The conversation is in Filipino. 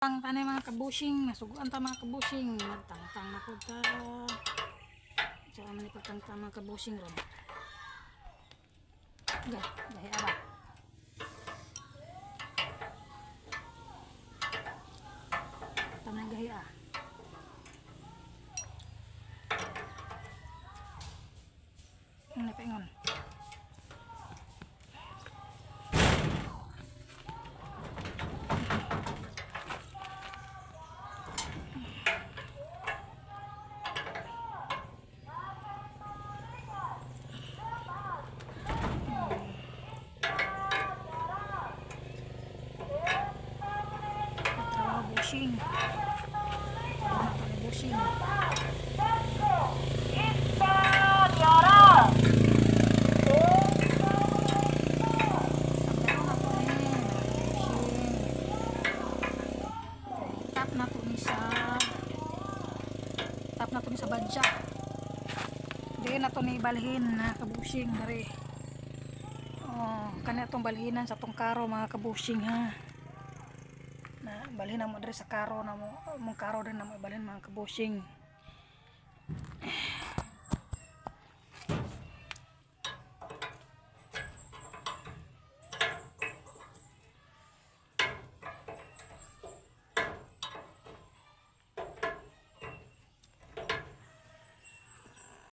tangtang ta mga kabushing, nasuguan ta mga kabushing, nagtangtang na pud ta. So man pagtangtang mga kabushing ron. Gahi aba. Tanay gahi ah. Ano pa ingon? Bushing. Bushing. Tap na to ni sa badya. Di na to ni balhin na kabushing dari. Oh, kanya tong balhinan sa tong karo mga kabushing ha. Na balhin mo diri sa karo na mo karo din na mo balhin mga kabushing.